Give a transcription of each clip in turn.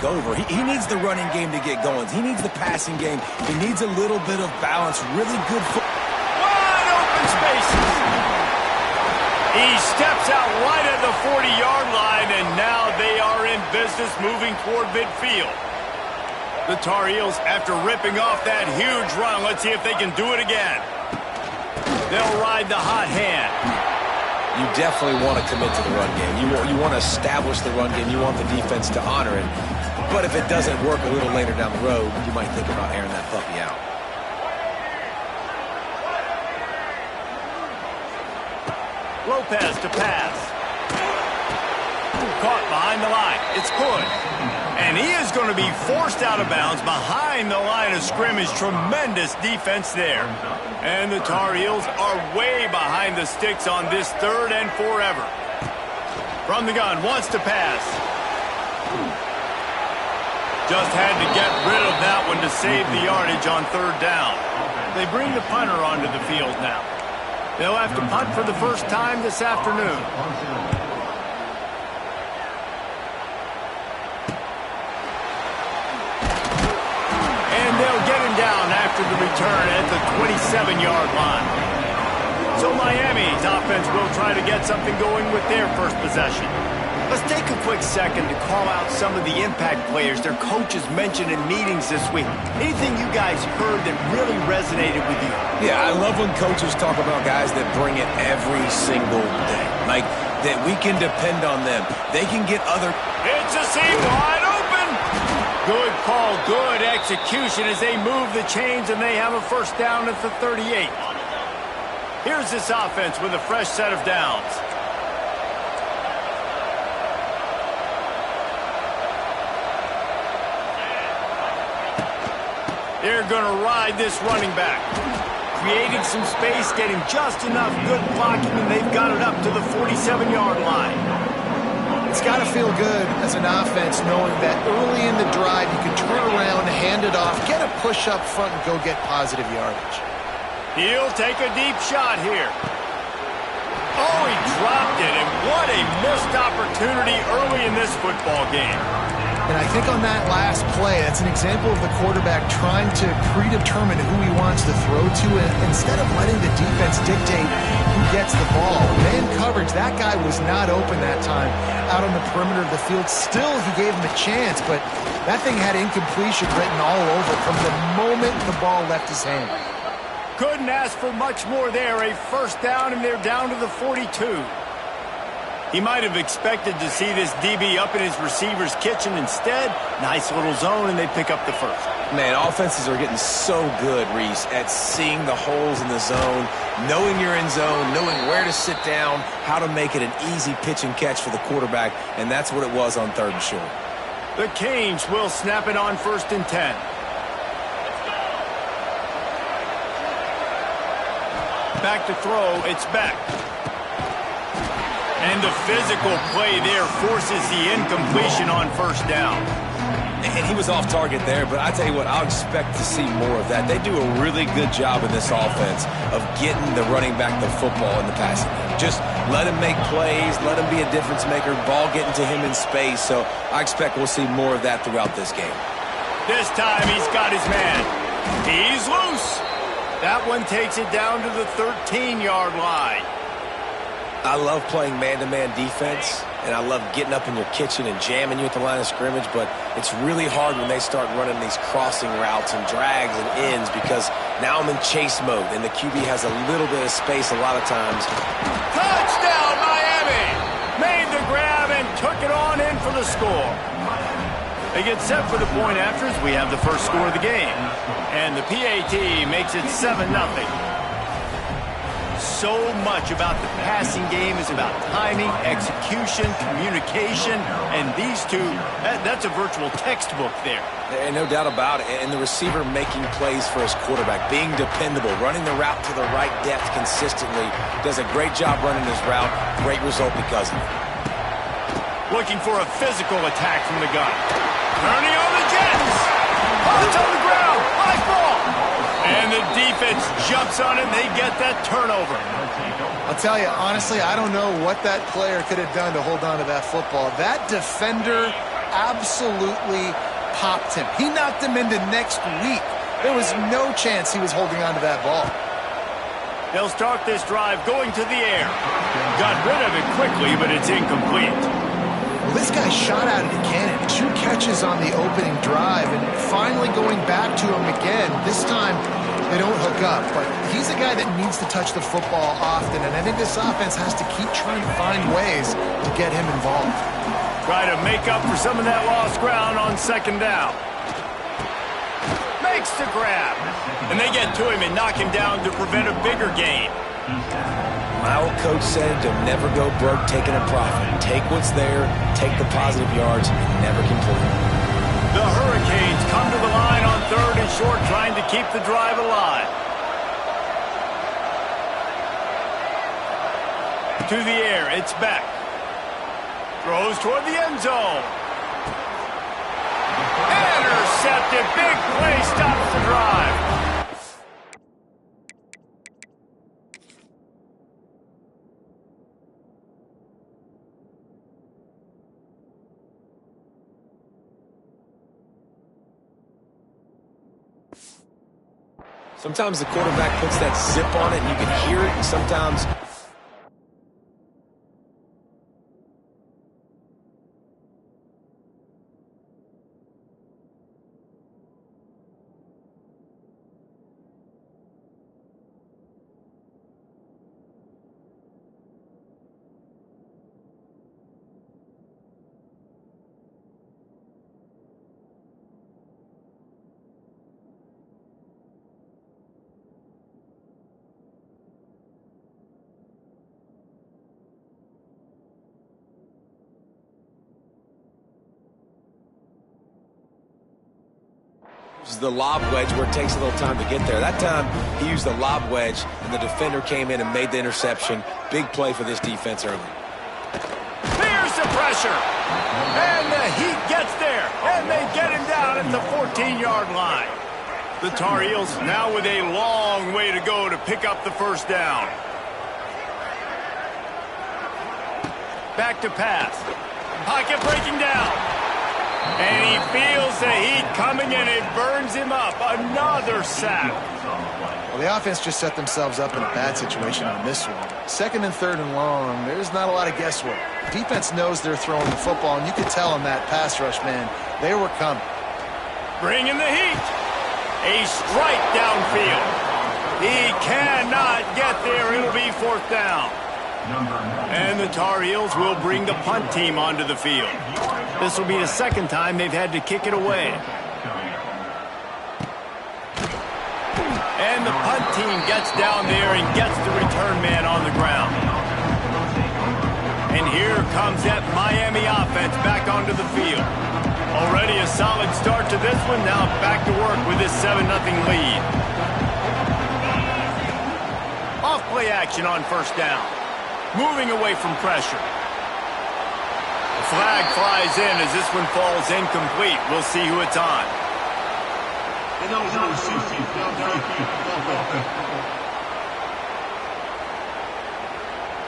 over. He needs the running game to get going. He needs the passing game. He needs a little bit of balance. Really good wide open spaces. He steps out right at the 40-yard line, and now they are in business moving toward midfield. The Tar Heels, after ripping off that huge run, let's see if they can do it again. They'll ride the hot hand. You definitely want to commit to the run game. You want to establish the run game. You want the defense to honor it. But if it doesn't work a little later down the road, you might think about airing that puppy out. Lopez to pass. Caught behind the line. It's good. And he is going to be forced out of bounds behind the line of scrimmage. Tremendous defense there. And the Tar Heels are way behind the sticks on this third and forever. From the gun, wants to pass. Just had to get rid of that one to save the yardage on third down. They bring the punter onto the field now. They'll have to punt for the first time this afternoon. And they'll get him down after the return at the 27-yard line. So Miami's offense will try to get something going with their first possession. Let's take a quick second to call out some of the impact players their coaches mentioned in meetings this week. Anything you guys heard that really resonated with you? Yeah, I love when coaches talk about guys that bring it every single day. Like, that we can depend on them. They can get other... It's a seam wide open! Good call, good execution as they move the chains and they have a first down at the 38. Here's this offense with a fresh set of downs. They're going to ride this running back. Creating some space, getting just enough good blocking, and they've got it up to the 47-yard line. It's got to feel good as an offense knowing that early in the drive you can turn around, hand it off, get a push up front, and go get positive yardage. He'll take a deep shot here. Oh, he dropped it, and what a missed opportunity early in this football game. And I think on that last play, that's an example of the quarterback trying to predetermine who he wants to throw to instead of letting the defense dictate who gets the ball. Man coverage, that guy was not open that time out on the perimeter of the field. Still, he gave him a chance, but that thing had incompletion written all over from the moment the ball left his hand. Couldn't ask for much more there. A first down, and they're down to the 42. He might have expected to see this DB up in his receiver's kitchen. Instead, nice little zone, and they pick up the first. Man, offenses are getting so good, Reese, at seeing the holes in the zone, knowing you're in zone, knowing where to sit down, how to make it an easy pitch and catch for the quarterback, and that's what it was on third and short. The Canes will snap it on 1st and 10. Back to throw, it's Beck. And the physical play there forces the incompletion on first down. And he was off target there, but I tell you what, I'll expect to see more of that. They do a really good job in this offense of getting the running back the football in the passing game. Just let him make plays, let him be a difference maker, ball getting to him in space. So I expect we'll see more of that throughout this game. This time he's got his man. He's loose. That one takes it down to the 13-yard line. I love playing man-to-man defense, and I love getting up in your kitchen and jamming you at the line of scrimmage, but it's really hard when they start running these crossing routes and drags and ends because now I'm in chase mode, and the QB has a little bit of space a lot of times. Touchdown, Miami! Made the grab and took it on in for the score. They get set for the point afters. We have the first score of the game, and the PAT makes it 7-0. So much about the passing game is about timing, execution, communication, and these two, that's a virtual textbook there. And no doubt about it. And the receiver making plays for his quarterback, being dependable, running the route to the right depth consistently, does a great job running his route. Great result because of it. Looking for a physical attack from the gun. Turning on the Jets. Oh, it's on the ground. High ball. And the defense jumps on it, and they get that turnover. I'll tell you, honestly, I don't know what that player could have done to hold on to that football. That defender absolutely popped him. He knocked him into next week. There was no chance he was holding on to that ball. They'll start this drive going to the air. Got rid of it quickly, but it's incomplete. Well, this guy shot out of the cannon. 2 catches on the opening drive, and finally going back to him again. This time, they don't hook up, but he's a guy that needs to touch the football often, and I think this offense has to keep trying to find ways to get him involved. Try to make up for some of that lost ground on second down. Makes the grab. And they get to him and knock him down to prevent a bigger gain. My old coach said to never go broke taking a profit. Take what's there, take the positive yards, and never complain. The Hurricanes come to the line on 3rd and short, trying to keep the drive alive. To the air, it's Beck. Throws toward the end zone. Intercepted. Big play stops the drive. Sometimes the quarterback puts that zip on it and you can hear it, and sometimes this is the lob wedge where it takes a little time to get there. That time, he used the lob wedge, and the defender came in and made the interception. Big play for this defense early. Here's the pressure. And the Heat gets there. And they get him down at the 14-yard line. The Tar Heels now with a long way to go to pick up the first down. Back to pass. Pocket breaking down. And he feels the heat coming, and it burns him up. Another sack. Well, the offense just set themselves up in a bad situation on this one. 2nd and 3rd and long, there's not a lot of guesswork. Defense knows they're throwing the football, and you could tell in that pass rush, man, they were coming. Bringing the heat. A strike downfield. He cannot get there. It'll be 4th down. And the Tar Heels will bring the punt team onto the field. This will be the 2nd time they've had to kick it away. And the punt team gets down there and gets the return man on the ground. And here comes that Miami offense back onto the field. Already a solid start to this one. Now back to work with this 7-0 lead. Off play action on 1st down. Moving away from pressure. The flag flies in as this one falls incomplete. We'll see who it's on.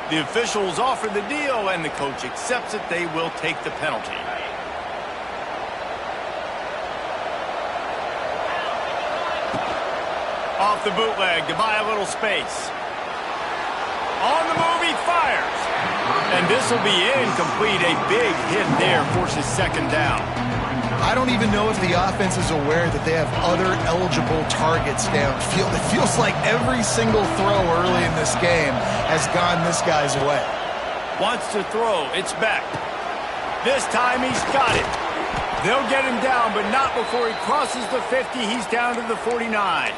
The officials offer the deal, and the coach accepts it. They will take the penalty. Off the bootleg to buy a little space. On the move, he fires. And this will be incomplete. A big hit there forces 2nd down. I don't even know if the offense is aware that they have other eligible targets downfield. It feels like every single throw early in this game has gone this guy's way. Wants to throw. It's back. This time he's got it. They'll get him down, but not before he crosses the 50. He's down to the 49.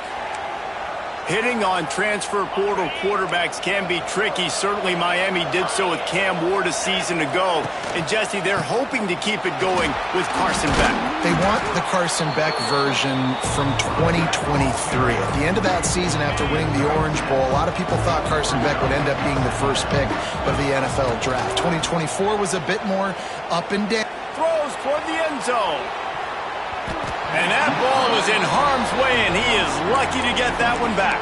Hitting on transfer portal quarterbacks can be tricky. Certainly Miami did so with Cam Ward a season ago. And Jesse, they're hoping to keep it going with Carson Beck. They want the Carson Beck version from 2023. At the end of that season, after winning the Orange Bowl, a lot of people thought Carson Beck would end up being the first pick of the NFL draft. 2024 was a bit more up and down. Throws toward the end zone. And that ball was in harm's way, and he is lucky to get that one back.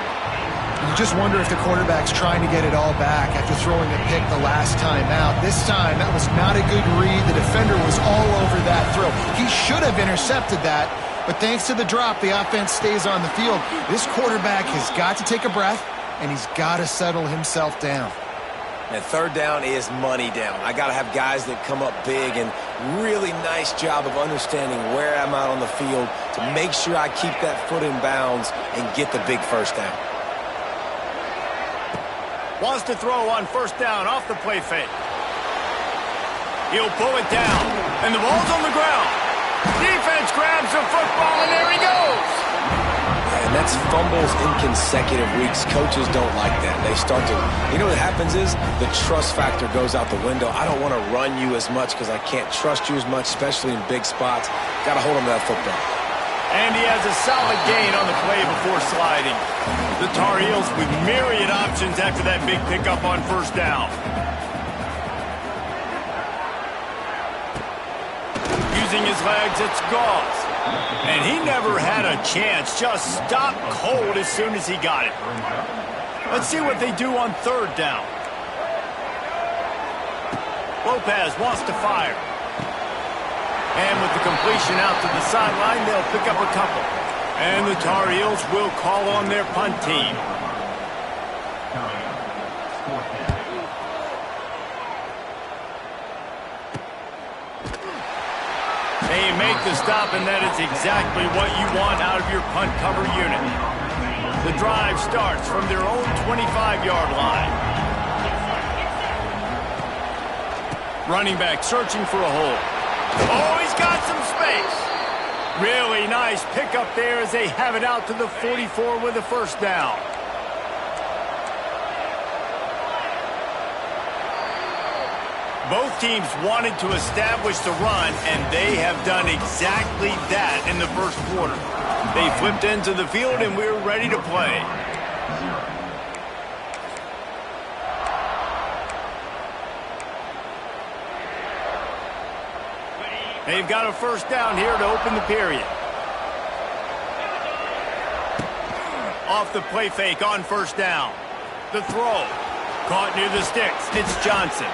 You just wonder if the quarterback's trying to get it all back after throwing a pick the last time out. This time, that was not a good read. The defender was all over that throw. He should have intercepted that, but thanks to the drop, the offense stays on the field. This quarterback has got to take a breath, and he's got to settle himself down. And third down is money down. I got to have guys that come up big, and really nice job of understanding where I'm out on the field to make sure I keep that foot in bounds and get the big first down. Wants to throw on first down off the play fake. He'll pull it down, and the ball's on the ground. Defense grabs the football, and there he goes. And that's fumbles in consecutive weeks. Coaches don't like that. They start to, you know what happens is the trust factor goes out the window. I don't want to run you as much because I can't trust you as much, especially in big spots. Got to hold on to that football. And he has a solid gain on the play before sliding. The Tar Heels with myriad options after that big pickup on first down. Using his legs, it's Goss. And he never had a chance. Just stopped cold as soon as he got it. Let's see what they do on third down. Lopez wants to fire. And with the completion out to the sideline, they'll pick up a couple. And the Tar Heels will call on their punt team. They make the stop, and that is exactly what you want out of your punt cover unit. The drive starts from their own 25-yard line. Running back searching for a hole. Oh, he's got some space. Really nice pickup there as they have it out to the 44 with a first down. Both teams wanted to establish the run, and they have done exactly that in the first quarter. They flipped into the field, and we're ready to play. They've got a first down here to open the period. Off the play fake on first down. The throw. Caught near the sticks. It's Johnson.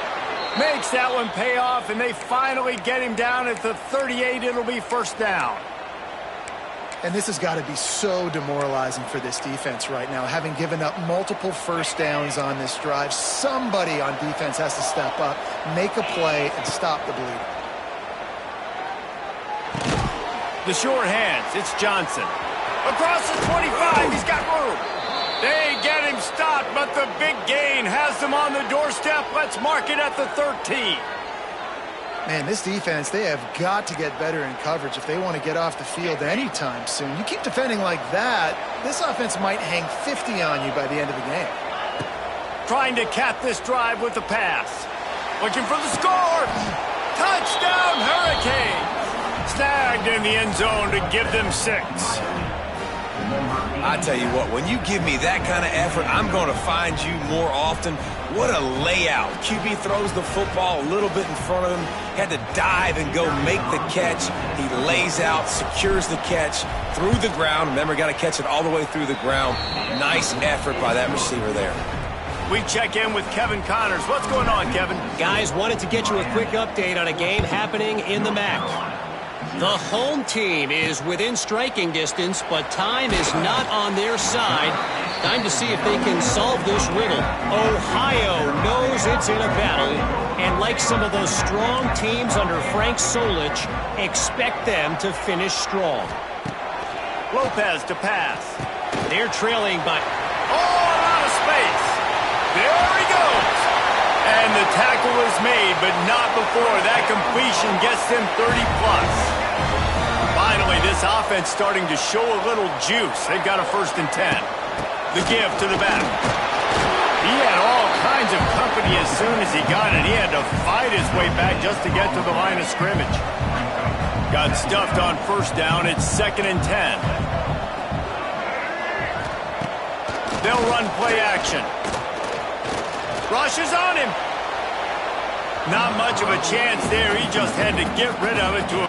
Makes that one pay off, and they finally get him down at the 38. It'll be first down. And this has got to be so demoralizing for this defense right now. Having given up multiple first downs on this drive, somebody on defense has to step up, make a play, and stop the bleed. The short hands, it's Johnson. Across the 25, he's got room. They get him stopped, but the big gain has them on the doorstep. Let's mark it at the 13. Man, this defense, they have got to get better in coverage if they want to get off the field anytime soon. You keep defending like that, this offense might hang 50 on you by the end of the game. Trying to cap this drive with the pass. Looking for the score. Touchdown, Hurricanes. Snagged in the end zone to give them 6. I tell you what, when you give me that kind of effort, I'm going to find you more often. What a layout. QB throws the football a little bit in front of him, had to dive and go make the catch. He lays out, secures the catch through the ground. Remember, got to catch it all the way through the ground. Nice effort by that receiver there. We check in with Kevin Connors. What's going on, Kevin? Guys, wanted to get you a quick update on a game happening in the MAC. The home team is within striking distance, but time is not on their side. Time to see if they can solve this riddle. Ohio knows it's in a battle, and like some of those strong teams under Frank Solich, expect them to finish strong. Lopez to pass. They're trailing by... Oh, a lot of space. There he goes. And the tackle is made, but not before that completion gets them 30+. Finally, this offense starting to show a little juice. They've got a 1st and 10. The give to the back. He had all kinds of company as soon as he got it. He had to fight his way back just to get to the line of scrimmage. Got stuffed on first down. It's 2nd and 10. They'll run play action. Rush is on him. Not much of a chance there. He just had to get rid of it to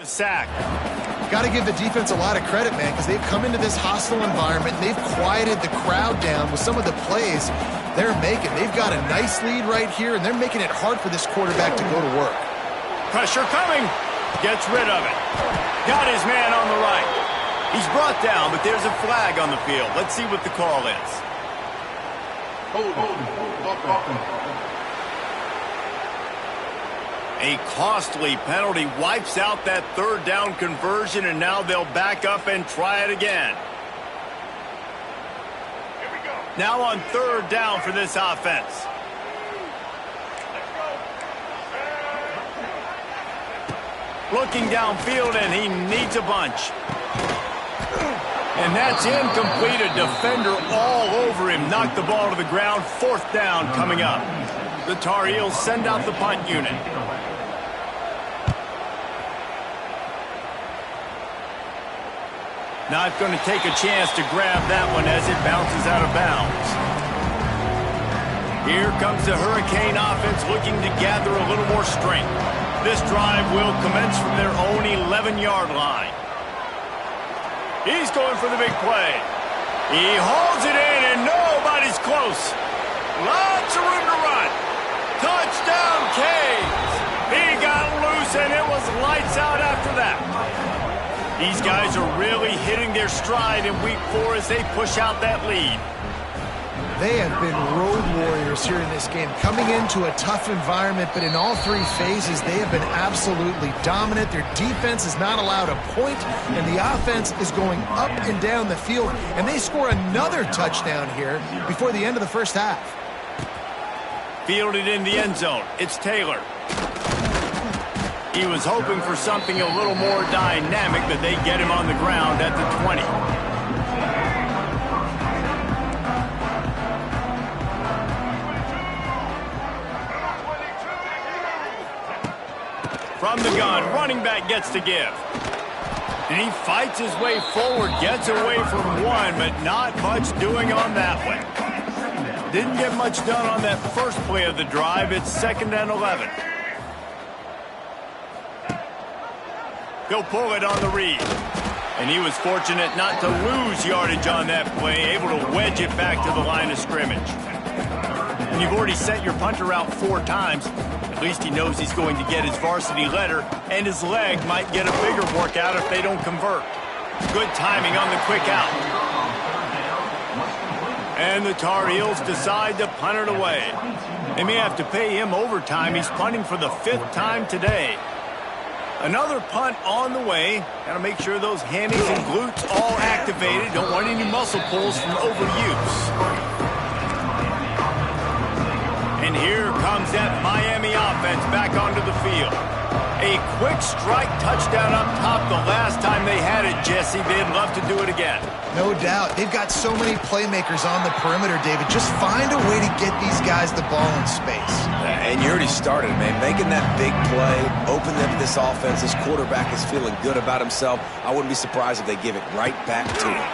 a sack. got to give the defense a lot of credit, man, because they've come into this hostile environment. They've quieted the crowd down with some of the plays they're making. They've got a nice lead right here, and they're making it hard for this quarterback to go to work. Pressure coming. Gets rid of it. Got his man on the right. He's brought down, but there's a flag on the field. Let's see what the call is. A costly penalty wipes out that third down conversion, and now they'll back up and try it again. Now on third down for this offense. Looking downfield, and he needs a bunch. And that's incomplete. A defender all over him. Knocked the ball to the ground. Fourth down coming up. The Tar Heels send out the punt unit. Not going to take a chance to grab that one as it bounces out of bounds. Here comes the Hurricane offense looking to gather a little more strength. This drive will commence from their own 11-yard line. He's going for the big play. He hauls it in, and nobody's close. Lots of room to run. Touchdown, Canes. He got loose, and it was lights out after that. These guys are really hitting their stride in week 4 as they push out that lead. They have been road warriors here in this game, coming into a tough environment, but in all 3 phases, they have been absolutely dominant. Their defense is not allowed a point, and the offense is going up and down the field, and they score another touchdown here before the end of the first half. Fielded in the end zone. It's Taylor. He was hoping for something a little more dynamic, but they get him on the ground at the 20. From the gun, running back gets to give. And he fights his way forward, gets away from one, but not much doing on that one. Didn't get much done on that first play of the drive. It's 2nd and 11. He'll pull it on the read. And he was fortunate not to lose yardage on that play, able to wedge it back to the line of scrimmage. And you've already sent your punter out 4 times. At least he knows he's going to get his varsity letter, and his leg might get a bigger workout if they don't convert. Good timing on the quick out. And the Tar Heels decide to punt it away. They may have to pay him overtime. He's punting for the 5th time today. Another punt on the way. Got to make sure those hammies and glutes all activated. Don't want any muscle pulls from overuse. And here comes that Miami offense back onto the field. A quick strike touchdown up top the last time they had it, Jesse. They'd love to do it again. No doubt. They've got so many playmakers on the perimeter, David. Just find a way to get these guys the ball in space. And you already started, man. Making that big play, open up this offense. This quarterback is feeling good about himself. I wouldn't be surprised if they give it right back to him.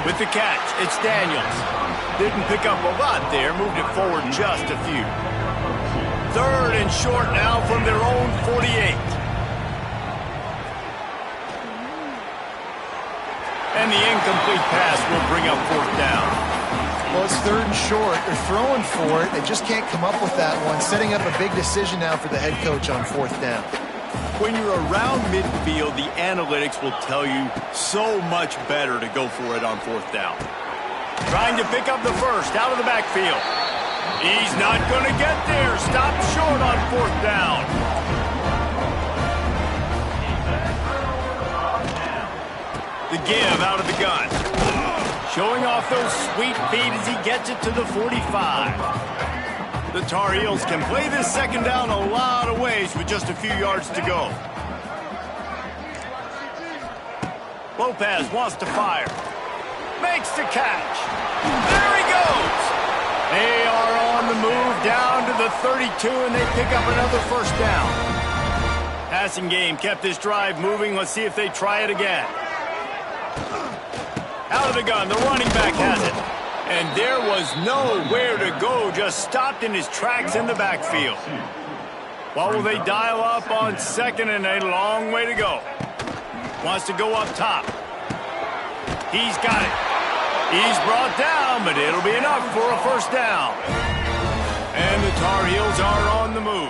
With the catch, it's Daniels. Didn't pick up a lot there. Moved it forward just a few. 3rd and short now from their own 48. And the incomplete pass will bring up 4th down. Well, it's 3rd and short. They're throwing for it. They just can't come up with that one. Setting up a big decision now for the head coach on 4th down. When you're around midfield, the analytics will tell you so much better to go for it on 4th down. Trying to pick up the first out of the backfield. He's not going to get there. Stopped short on 4th down. The give out of the gun. Showing off those sweet feet as he gets it to the 45. The Tar Heels can play this 2nd down a lot of ways with just a few yards to go. Lopez wants to fire. Makes the catch. There he goes. They are on the move down to the 32, and they pick up another 1st down. Passing game kept this drive moving. Let's see if they try it again. Out of the gun, the running back has it. And there was nowhere to go, just stopped in his tracks in the backfield. What will they dial up on 2nd and a long way to go? Wants to go up top. He's got it. He's brought down, but it'll be enough for a first down. And the Tar Heels are on the move.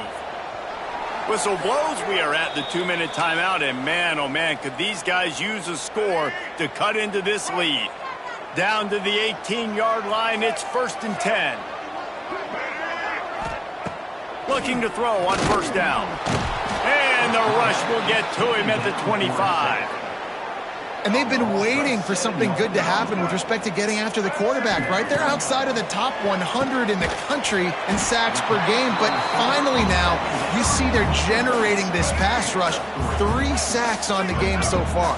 Whistle blows. We are at the 2-minute timeout, and man, oh man, could these guys use a score to cut into this lead. Down to the 18-yard line, it's 1st and 10. Looking to throw on first down. And the rush will get to him at the 25. And they've been waiting for something good to happen with respect to getting after the quarterback, right? They're outside of the top 100 in the country in sacks per game, but finally now you see they're generating this pass rush. 3 sacks on the game so far.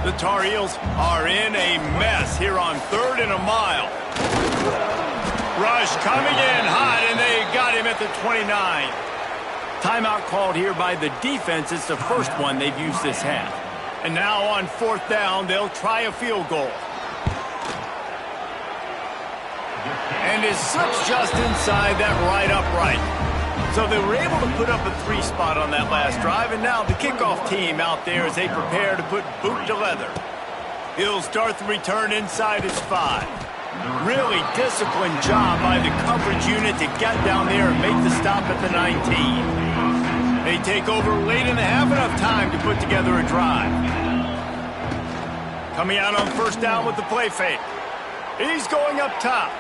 The Tar Heels are in a mess here on 3rd and a mile. Rush coming in hot, and they got him at the 29. Timeout called here by the defense. It's the first one they've used this half. And now on 4th down, they'll try a field goal. And it slips just inside that right upright. So they were able to put up a 3 spot on that last drive, and now the kickoff team out there as they prepare to put boot to leather. He'll start the return inside his 5. Really disciplined job by the coverage unit to get down there and make the stop at the 19. They take over late in the half, enough time to put together a drive. Coming out on first down with the play fake. He's going up top.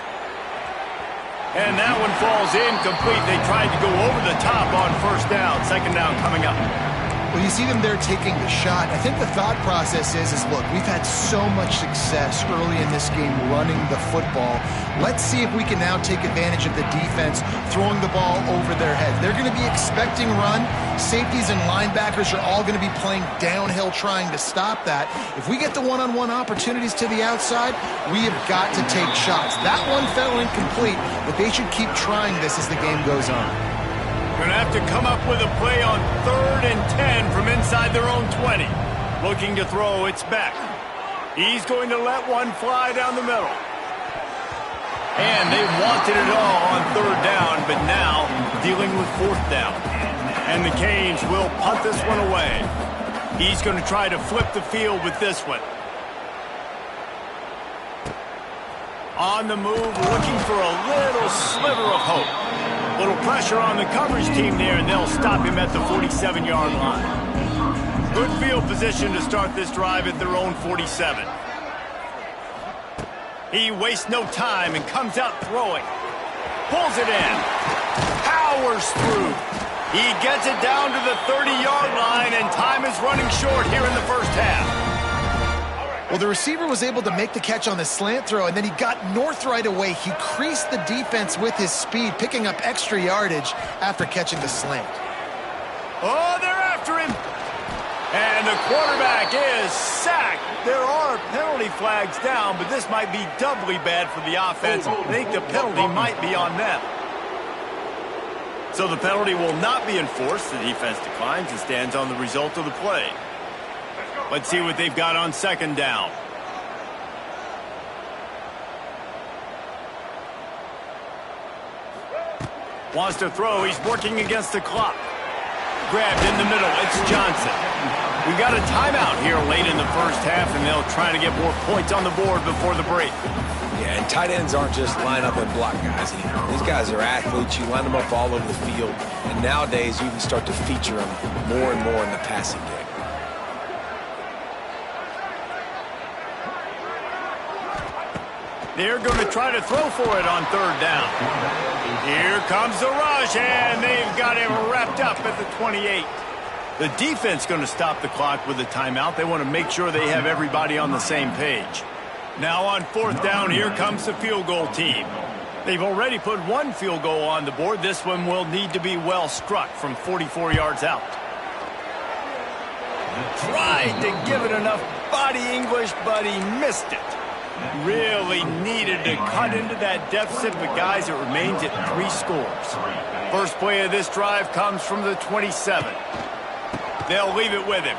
And that one falls incomplete. They tried to go over the top on first down. Second down coming up. Well, you see them there taking the shot. I think the thought process is look, we've had so much success early in this game running the football. Let's see if we can now take advantage of the defense throwing the ball over their heads. They're going to be expecting run. Safeties and linebackers are all going to be playing downhill trying to stop that. If we get the one-on-one opportunities to the outside, we have got to take shots. That one fell incomplete, but they should keep trying this as the game goes on. Going to have to come up with a play on 3rd and 10 from inside their own 20. Looking to throw, it's Beck. He's going to let one fly down the middle. And they wanted it all on 3rd down, but now dealing with 4th down. And the Canes will punt this one away. He's going to try to flip the field with this one. On the move, looking for a little sliver of hope. Little pressure on the coverage team there, and they'll stop him at the 47-yard line. Good field position to start this drive at their own 47. He wastes no time and comes out throwing. Pulls it in. Powers through. He gets it down to the 30-yard line, and time is running short here in the first half. Well, the receiver was able to make the catch on the slant throw, and then he got north right away. He creased the defense with his speed, picking up extra yardage after catching the slant. Oh, they're after him. And the quarterback is sacked. There are penalty flags down, but this might be doubly bad for the offense. I think the penalty might be on them. So the penalty will not be enforced. The defense declines and stands on the result of the play. Let's see what they've got on 2nd down. Wants to throw. He's working against the clock. Grabbed in the middle. It's Johnson. We got a timeout here late in the first half, and they'll try to get more points on the board before the break. Yeah, and tight ends aren't just line up and block guys anymore. These guys are athletes. You line them up all over the field, and nowadays you can start to feature them more and more in the passing game. They're going to try to throw for it on 3rd down. Here comes the rush, and they've got him wrapped up at the 28. The defense going to stop the clock with a timeout. They want to make sure they have everybody on the same page. Now on 4th down, here comes the field goal team. They've already put 1 field goal on the board. This one will need to be well struck from 44 yards out. Tried to give it enough body English, but he missed it. Really needed to cut into that deficit, but guys, it remains at 3 scores. First play of this drive comes from the 27. They'll leave it with him.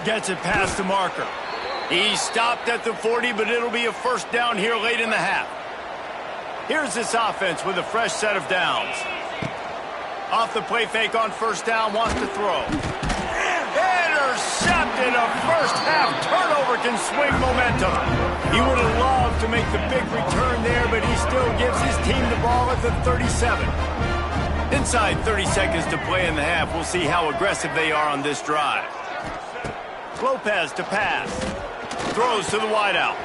Gets it past the marker. He stopped at the 40, but it'll be a first down here late in the half. Here's this offense with a fresh set of downs. Off the play fake on first down, wants to throw. Intercepted! intercepted. A first-half turnover can swing momentum. He would have loved to make the big return there, but he still gives his team the ball at the 37. Inside 30 seconds to play in the half. We'll see how aggressive they are on this drive. Lopez to pass. Throws to the wideout.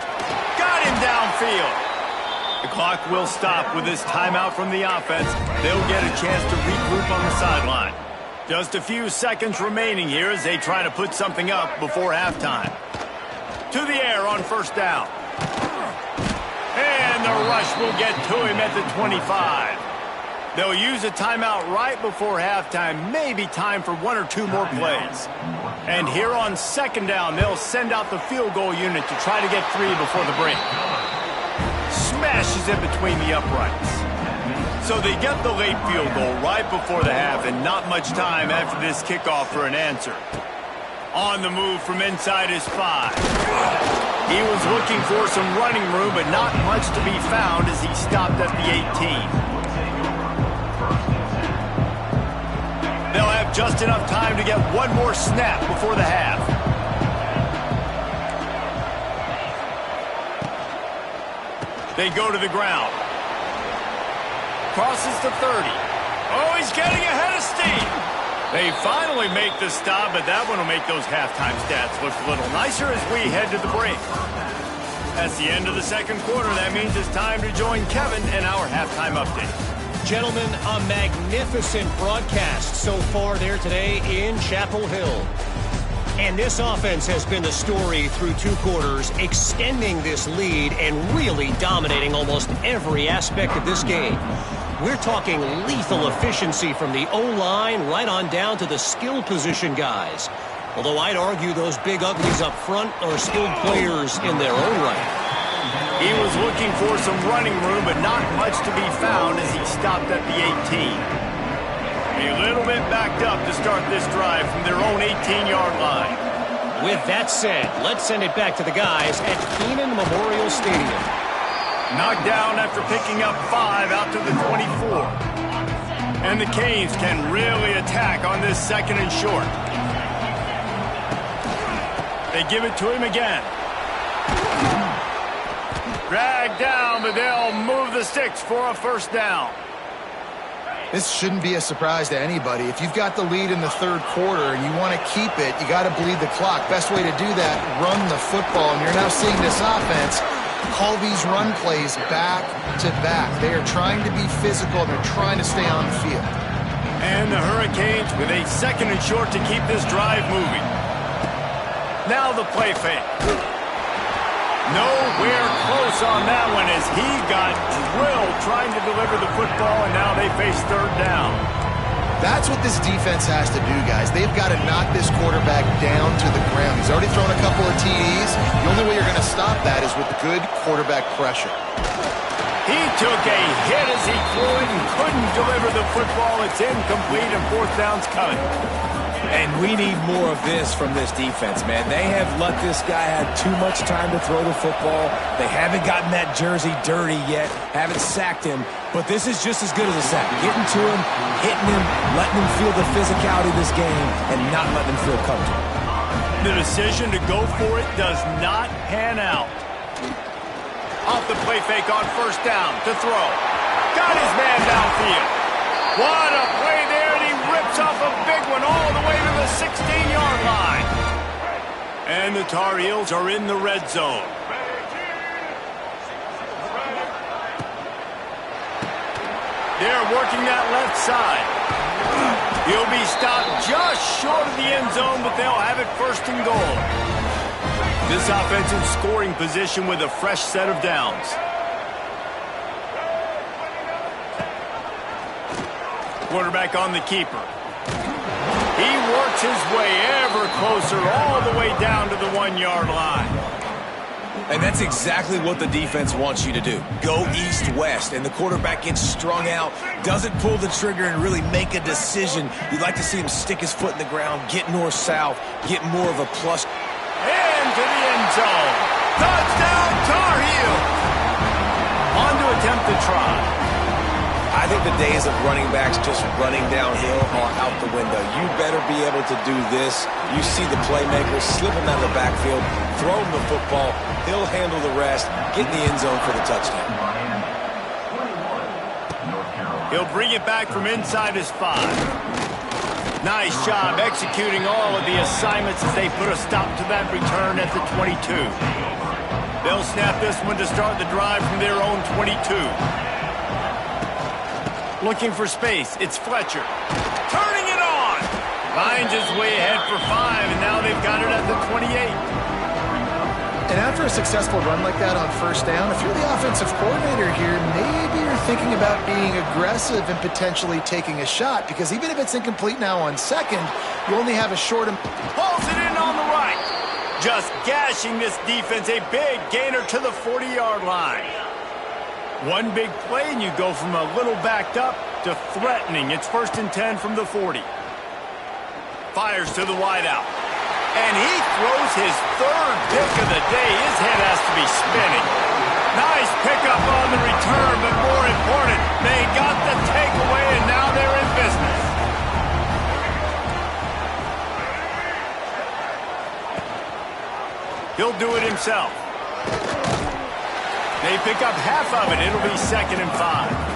Got him downfield. The clock will stop with this timeout from the offense. They'll get a chance to regroup on the sideline. Just a few seconds remaining here as they try to put something up before halftime. To the air on first down. And the rush will get to him at the 25. They'll use a timeout right before halftime. Maybe time for one or two more plays. And here on second down, they'll send out the field goal unit to try to get 3 before the break. Smashes it between the uprights. So they get the late field goal right before the half, and not much time after this kickoff for an answer. On the move from inside his 5. He was looking for some running room, but not much to be found as he stopped at the 18. They'll have just enough time to get one more snap before the half. They go to the ground. Crosses to 30. Oh, he's getting ahead of steam. They finally make the stop, but that one will make those halftime stats look a little nicer as we head to the break. That's the end of the second quarter. That means it's time to join Kevin in our halftime update. Gentlemen, a magnificent broadcast so far there today in Chapel Hill. And this offense has been the story through 2 quarters, extending this lead and really dominating almost every aspect of this game. We're talking lethal efficiency from the O-line right on down to the skill position guys. Although I'd argue those big uglies up front are skilled players in their own right. He was looking for some running room, but not much to be found as he stopped at the 18. A little bit backed up to start this drive from their own 18-yard line. With that said, let's send it back to the guys at Kenan Memorial Stadium. Knocked down after picking up 5 out to the 24. And the Canes can really attack on this second and short. They give it to him again. Dragged down, but they'll move the sticks for a first down. This shouldn't be a surprise to anybody. If you've got the lead in the third quarter and you want to keep it, you got to bleed the clock. Best way to do that, run the football. And you're now seeing this offense call these run plays back to back. They are trying to be physical. They're trying to stay on the field. And the Hurricanes with a second and short to keep this drive moving. Now the play fake. Nowhere close on that one as he got drilled trying to deliver the football, and now they face third down. That's what this defense has to do, guys. They've got to knock this quarterback down to the ground. He's already thrown a couple of TDs. The only way you're going to stop that is with good quarterback pressure. He took a hit as he threw it and couldn't deliver the football. It's incomplete and fourth down's coming. And we need more of this from this defense, man. They have let this guy have too much time to throw the football. They haven't gotten that jersey dirty yet, haven't sacked him. But this is just as good as a sack. Getting to him, hitting him, letting him feel the physicality of this game, and not letting him feel comfortable. The decision to go for it does not pan out. Off the play fake on first down to throw. Got his man downfield. What a play there, and he rips off a big one all the way to the 16-yard line. And the Tar Heels are in the red zone. They're working that left side. He'll be stopped just short of the end zone, but they'll have it first and goal. This offense in scoring position with a fresh set of downs. Quarterback on the keeper. He works his way ever closer all the way down to the 1-yard line. And that's exactly what the defense wants you to do. Go east-west, and the quarterback gets strung out, doesn't pull the trigger and really make a decision. You'd like to see him stick his foot in the ground, get north-south, get more of a plus. Into the end zone. Touchdown, Tar Heels. On to attempt the try. I think the days of running backs just running downhill are out the window. You better be able to do this. You see the playmaker, slip him out of the backfield, throw him the football. He'll handle the rest, get in the end zone for the touchdown. He'll bring it back from inside his 5. Nice job executing all of the assignments as they put a stop to that return at the 22. They'll snap this one to start the drive from their own 22. Looking for space, it's Fletcher. Turning it on! Finds his way ahead for 5, and now they've got it at the 28. And after a successful run like that on first down, if you're the offensive coordinator here, maybe you're thinking about being aggressive and potentially taking a shot, because even if it's incomplete now on second, you only have a short... Pulls it in on the right. Just gashing this defense, a big gainer to the 40-yard line. One big play, and you go from a little backed up to threatening. It's 1st and 10 from the 40. Fires to the wideout. And he throws his 3rd pick of the day. His head has to be spinning. Nice pickup on the return, but more important, they got the takeaway, and now they're in business. He'll do it himself. They pick up half of it. It'll be 2nd and 5.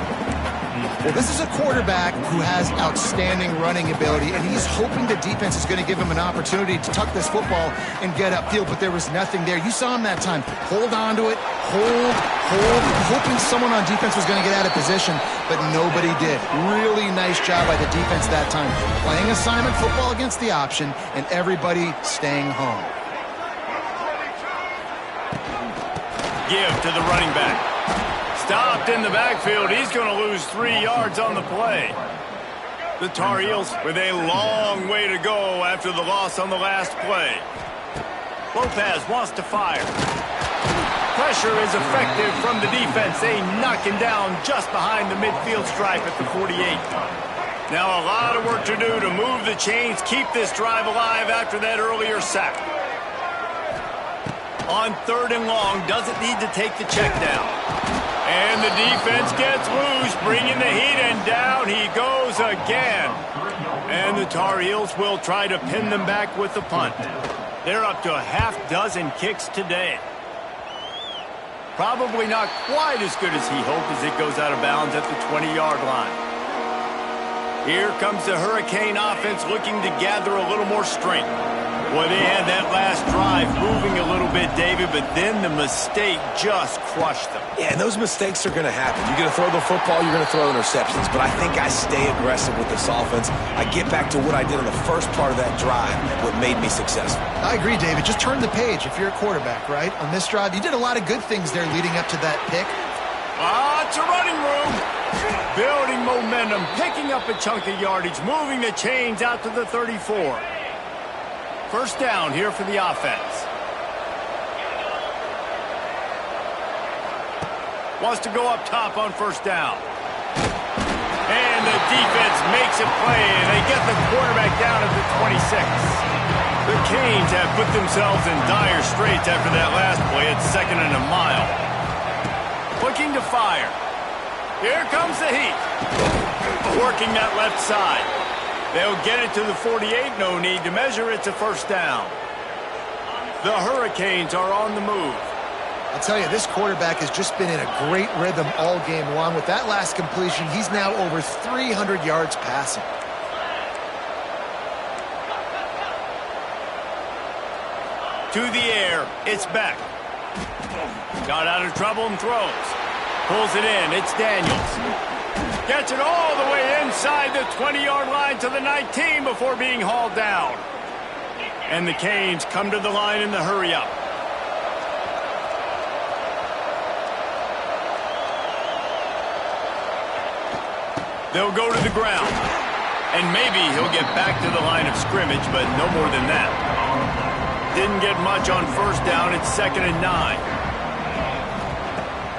Well, this is a quarterback who has outstanding running ability, and he's hoping the defense is going to give him an opportunity to tuck this football and get upfield, but there was nothing there. You saw him that time. Hold on to it, hold, hoping someone on defense was going to get out of position, but nobody did. Really nice job by the defense that time. Playing assignment football against the option, and everybody staying home. Give to the running back. Stopped in the backfield. He's going to lose 3 yards on the play. The Tar Heels with a long way to go after the loss on the last play. Lopez wants to fire. Pressure is effective from the defense. They knock him down just behind the midfield stripe at the 48. Now a lot of work to do to move the chains, keep this drive alive after that earlier sack. On 3rd and long, doesn't need to take the check down. And the defense gets loose, bringing the heat, and down he goes again. And the Tar Heels will try to pin them back with the punt. They're up to a half-dozen kicks today. Probably not quite as good as he hoped as it goes out of bounds at the 20-yard line. Here comes the Hurricane offense looking to gather a little more strength. Well, they had that last drive moving a little bit, David, but then the mistake just crushed them. Yeah, and those mistakes are going to happen. You're going to throw the football, you're going to throw interceptions, but I think I stay aggressive with this offense. I get back to what I did in the first part of that drive, what made me successful. I agree, David. Just turn the page if you're a quarterback, right? On this drive, you did a lot of good things there leading up to that pick. Lots of running room. Building momentum, picking up a chunk of yardage, moving the chains out to the 34. First down here for the offense. Wants to go up top on first down. And the defense makes a play, and they get the quarterback down at the 26. The Canes have put themselves in dire straits after that last play. It's 2nd and a mile. Looking to fire. Here comes the heat. Working that left side. They'll get it to the 48. No need to measure. It's a first down. The Hurricanes are on the move. I'll tell you, this quarterback has just been in a great rhythm all game long. With that last completion, he's now over 300 yards passing. To the air, it's Beck. Got out of trouble and throws. Pulls it in, it's Daniels. Gets it all the way inside the 20-yard line to the 19 before being hauled down. And the Canes come to the line in the hurry-up. They'll go to the ground. And maybe he'll get back to the line of scrimmage, but no more than that. Didn't get much on first down. It's 2nd and 9.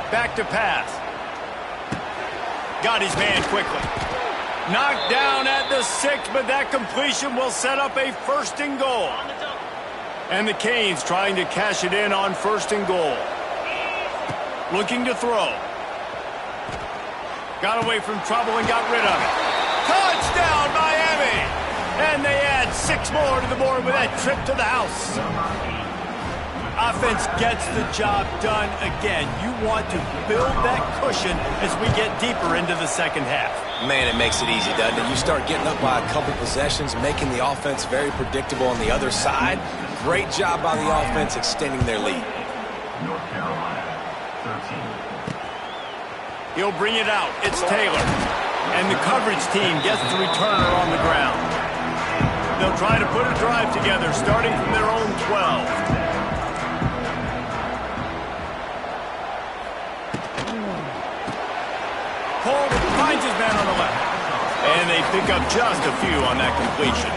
Back to pass. Got his man quickly. Knocked down at the 6, but that completion will set up a 1st and goal. And the Canes trying to cash it in on 1st and goal. Looking to throw. Got away from trouble and got rid of it. Touchdown, Miami! And they add 6 more to the board with that trip to the house. Offense gets the job done again. You want to build that cushion as we get deeper into the second half. Man, it makes it easy, doesn't it? You start getting up by a couple possessions, making the offense very predictable on the other side. Great job by the offense extending their lead. He'll bring it out. It's Taylor. And the coverage team gets the returner on the ground. They'll try to put a drive together, starting from their own 12. Cole finds his man on the left. And they pick up just a few on that completion.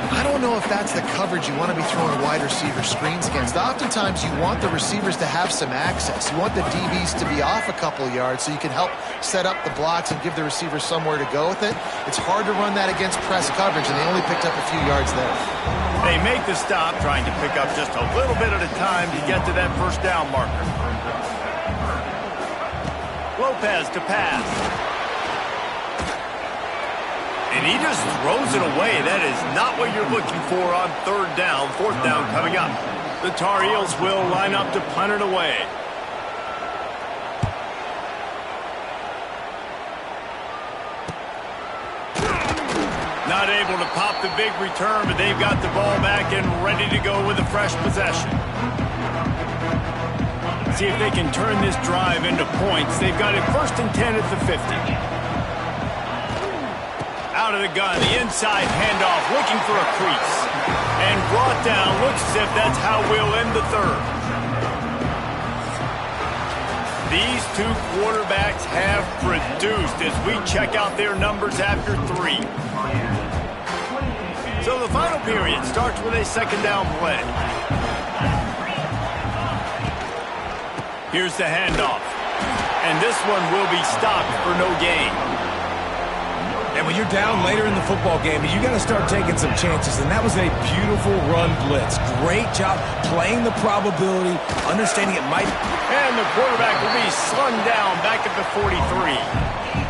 I don't know if that's the coverage you want to be throwing wide receiver screens against. Oftentimes, you want the receivers to have some access. You want the DBs to be off a couple yards so you can help set up the blocks and give the receivers somewhere to go with it. It's hard to run that against press coverage, and they only picked up a few yards there. They make the stop, trying to pick up just a little bit at a time to get to that first down marker. Lopez to pass. And he just throws it away. That is not what you're looking for on third down. Fourth down coming up. The Tar Heels will line up to punt it away. Not able to pop the big return, but they've got the ball back and ready to go with a fresh possession. See if they can turn this drive into points. They've got it 1st and 10 at the 50. Out of the gun, the inside handoff, looking for a crease. And brought down, looks as if that's how we'll end the third. These two quarterbacks have produced as we check out their numbers after 3. So the final period starts with a second down play. Here's the handoff. And this one will be stopped for no gain. And when you're down later in the football game, you got to start taking some chances. And that was a beautiful run blitz. Great job playing the probability, understanding it might. And the quarterback will be slung down back at the 43.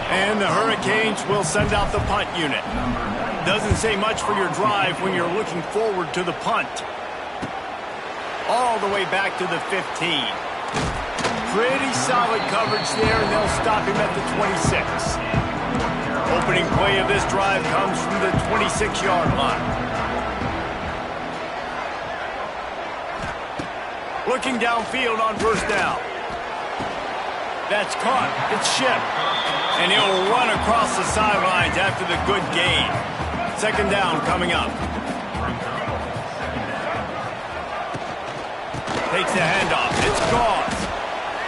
And the Hurricanes will send out the punt unit. Doesn't say much for your drive when you're looking forward to the punt. All the way back to the 15. Pretty solid coverage there, and they'll stop him at the 26. Opening play of this drive comes from the 26-yard line. Looking downfield on first down. That's caught. It's shipped. And he'll run across the sidelines after the good gain. Second down coming up. Takes the handoff. It's gone.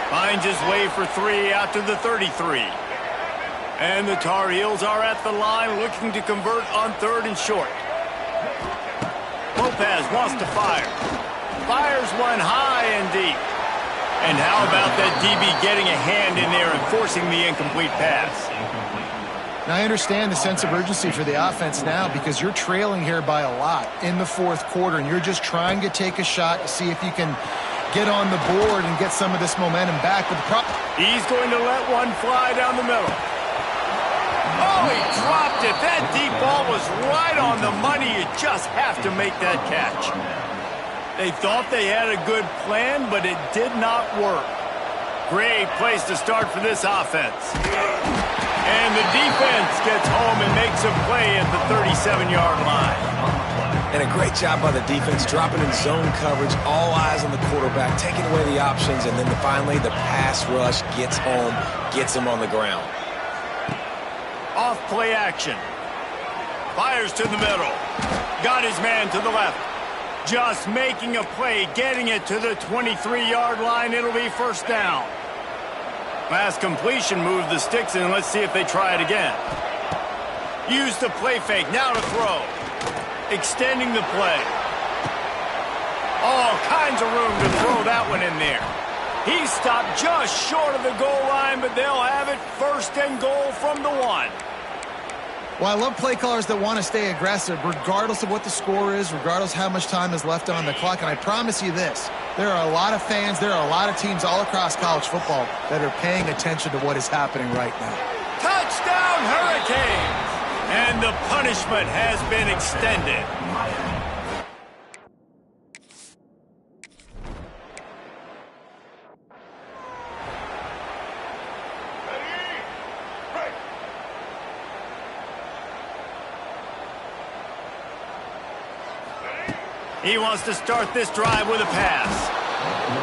Finds his way for 3 out to the 33. And the Tar Heels are at the line looking to convert on 3rd and short. Lopez wants to fire. Fires one high and deep. And how about that DB getting a hand in there and forcing the incomplete pass? Now, I understand the sense of urgency for the offense now because you're trailing here by a lot in the 4th quarter, and you're just trying to take a shot to see if you can get on the board and get some of this momentum back. But he's going to let one fly down the middle. Oh, he dropped it. That deep ball was right on the money. You just have to make that catch. They thought they had a good plan, but it did not work. Great place to start for this offense. And the defense gets home and makes a play at the 37-yard line. And a great job by the defense, dropping in zone coverage, all eyes on the quarterback, taking away the options, and then finally the pass rush gets home, gets him on the ground. Off play action. Fires to the middle. Got his man to the left. Just making a play, getting it to the 23-yard line. It'll be first down. Pass completion, move the sticks in. Let's see if they try it again. Use the play fake. Now to throw. Extending the play. All kinds of room to throw that one in there. He stopped just short of the goal line, but they'll have it 1st and goal from the 1. Well, I love play callers that want to stay aggressive regardless of what the score is, regardless of how much time is left on the clock. And I promise you this, there are a lot of fans, there are a lot of teams all across college football that are paying attention to what is happening right now. Touchdown, Hurricanes! And the punishment has been extended. He wants to start this drive with a pass.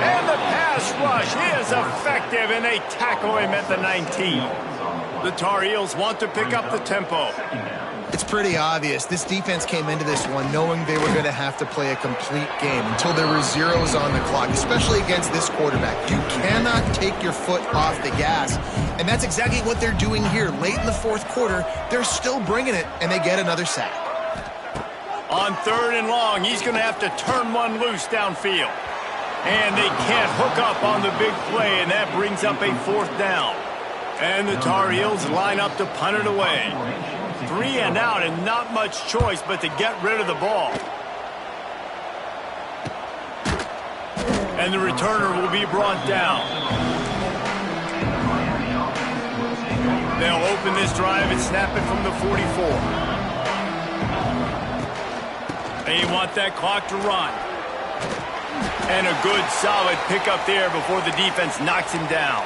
And the pass rush is effective, and they tackle him at the 19. The Tar Heels want to pick up the tempo. It's pretty obvious. This defense came into this one knowing they were going to have to play a complete game until there were zeros on the clock, especially against this quarterback. You cannot take your foot off the gas, and that's exactly what they're doing here. Late in the fourth quarter, they're still bringing it, and they get another sack. On 3rd and long, he's going to have to turn one loose downfield. And they can't hook up on the big play, and that brings up a 4th down. And the Tar Heels line up to punt it away. 3 and out, and not much choice but to get rid of the ball. And the returner will be brought down. They'll open this drive and snap it from the 44. They want that clock to run. And a good, solid pickup there before the defense knocks him down.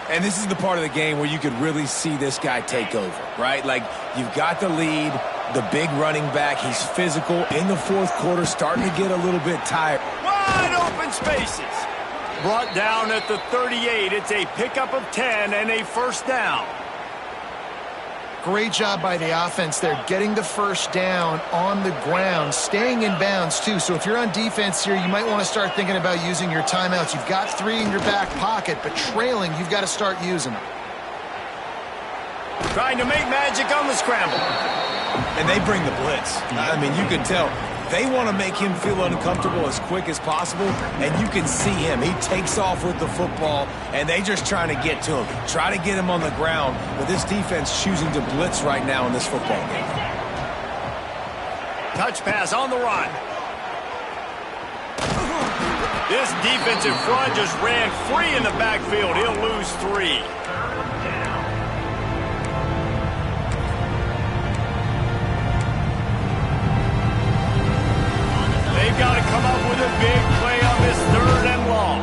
And this is the part of the game where you could really see this guy take over, right? Like, you've got the lead, the big running back. He's physical in the fourth quarter, starting to get a little bit tired. Wide open spaces. Brought down at the 38. It's a pickup of 10 and a 1st down. Great job by the offense there, getting the 1st down on the ground, staying in bounds too. So if you're on defense here, you might want to start thinking about using your timeouts. You've got 3 in your back pocket, but trailing, you've got to start using them. Trying to make magic on the scramble. And they bring the blitz. I mean, you can tell. They want to make him feel uncomfortable as quick as possible, and you can see him. He takes off with the football, and they just trying to get to him, try to get him on the ground, but this defense choosing to blitz right now in this football game. Touch pass on the run. This defensive front just ran free in the backfield. He'll lose 3. They've got to come up with a big play on this 3rd and long.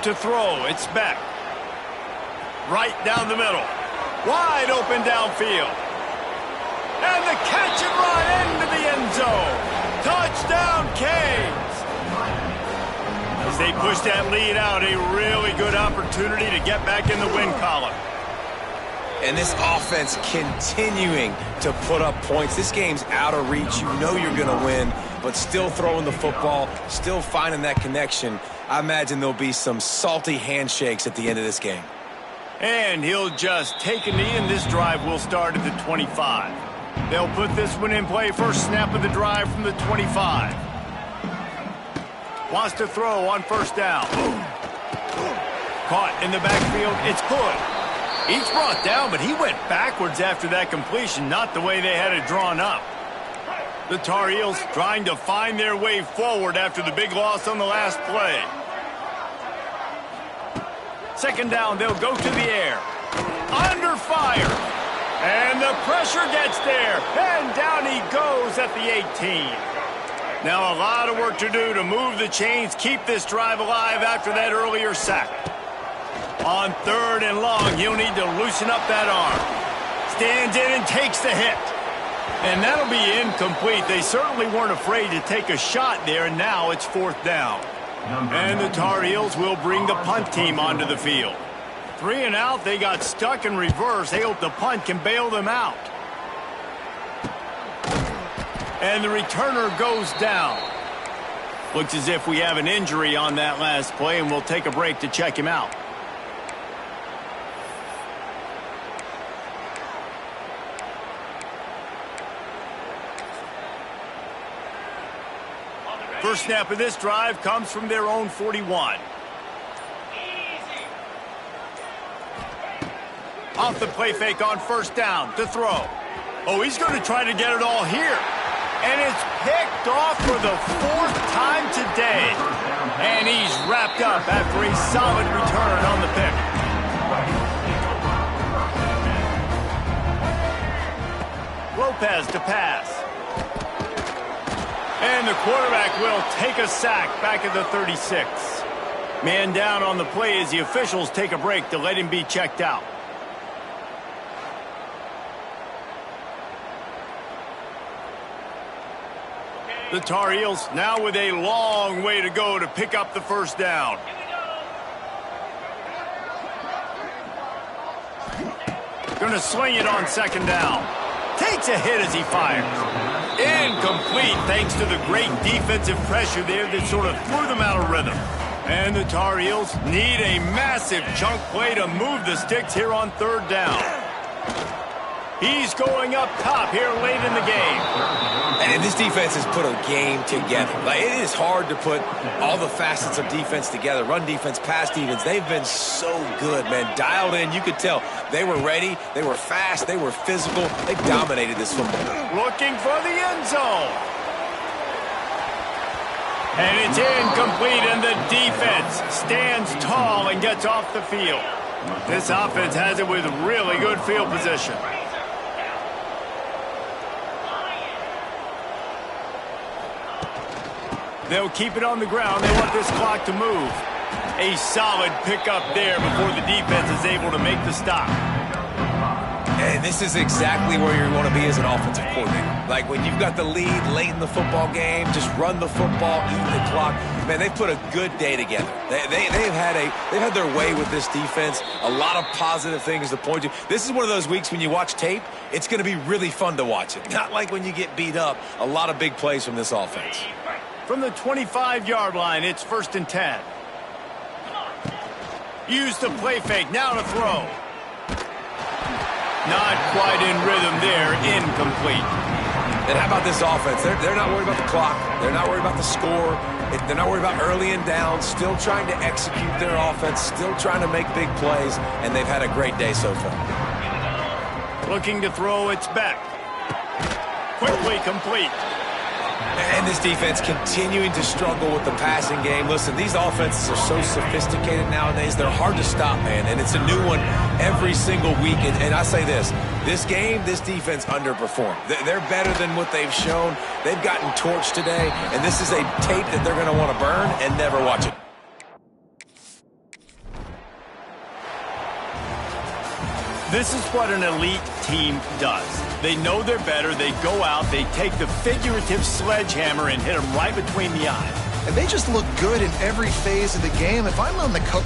To throw, it's Beck. Right down the middle. Wide open downfield. And the catch and run into the end zone. Touchdown, Canes. As they push that lead out, a really good opportunity to get back in the win column. And this offense continuing to put up points. This game's out of reach. You know you're going to win, but still throwing the football, still finding that connection. I imagine there'll be some salty handshakes at the end of this game. And he'll just take a knee, and this drive will start at the 25. They'll put this one in play. First snap of the drive from the 25. Wants to throw on 1st down. Caught in the backfield. It's good. He's brought down, but he went backwards after that completion, not the way they had it drawn up. The Tar Heels trying to find their way forward after the big loss on the last play. 2nd down, they'll go to the air. Under fire. And the pressure gets there. And down he goes at the 18. Now a lot of work to do to move the chains, keep this drive alive after that earlier sack. On 3rd and long, he'll need to loosen up that arm. Stands in and takes the hit. And that'll be incomplete. They certainly weren't afraid to take a shot there, and now it's 4th down. And the Tar Heels will bring the punt team onto the field. 3 and out, they got stuck in reverse. They hope the punt can bail them out. And the returner goes down. Looks as if we have an injury on that last play, and we'll take a break to check him out. First snap of this drive comes from their own 41. Off the play fake on first down to throw. Oh, he's going to try to get it all here. And it's picked off for the 4th time today. And he's wrapped up after a solid return on the pick. Lopez to pass. And the quarterback will take a sack back at the 36. Man down on the play as the officials take a break to let him be checked out. The Tar Heels now with a long way to go to pick up the first down. Going to sling it on second down. Takes a hit as he fires. Incomplete thanks to the great defensive pressure there that sort of threw them out of rhythm. And the Tar Heels need a massive chunk play to move the sticks here on third down. He's going up top here late in the game. And this defense has put a game together. Like, it is hard to put all the facets of defense together. Run defense, pass defense. They've been so good, man. Dialed in. You could tell they were ready. They were fast. They were physical. They dominated this football. Looking for the end zone. And it's incomplete, and the defense stands tall and gets off the field. This offense has it with really good field position. They'll keep it on the ground. They want this clock to move. A solid pickup there before the defense is able to make the stop. And this is exactly where you want to be as an offensive coordinator. Like when you've got the lead late in the football game, just run the football, eat the clock. Man, they've put a good day together. They've had their way with this defense. A lot of positive things to point to. This is one of those weeks when you watch tape, it's going to be really fun to watch it. Not like when you get beat up. A lot of big plays from this offense. From the 25-yard line, it's 1st and 10. Use the play fake, now to throw. Not quite in rhythm there, incomplete. And how about this offense? They're not worried about the clock. They're not worried about the score. They're not worried about early and down. Still trying to execute their offense. Still trying to make big plays. And they've had a great day so far. Looking to throw, it's back. Quickly complete. And this defense continuing to struggle with the passing game. Listen, these offenses are so sophisticated nowadays. They're hard to stop, man. And it's a new one every single week. And I say this game, this defense underperformed. They're better than what they've shown. They've gotten torched today. And this is a tape that they're going to want to burn and never watch it. This is what an elite team does. They know they're better. They go out. They take the figurative sledgehammer and hit them right between the eyes. And they just look good in every phase of the game. If I'm on the coach...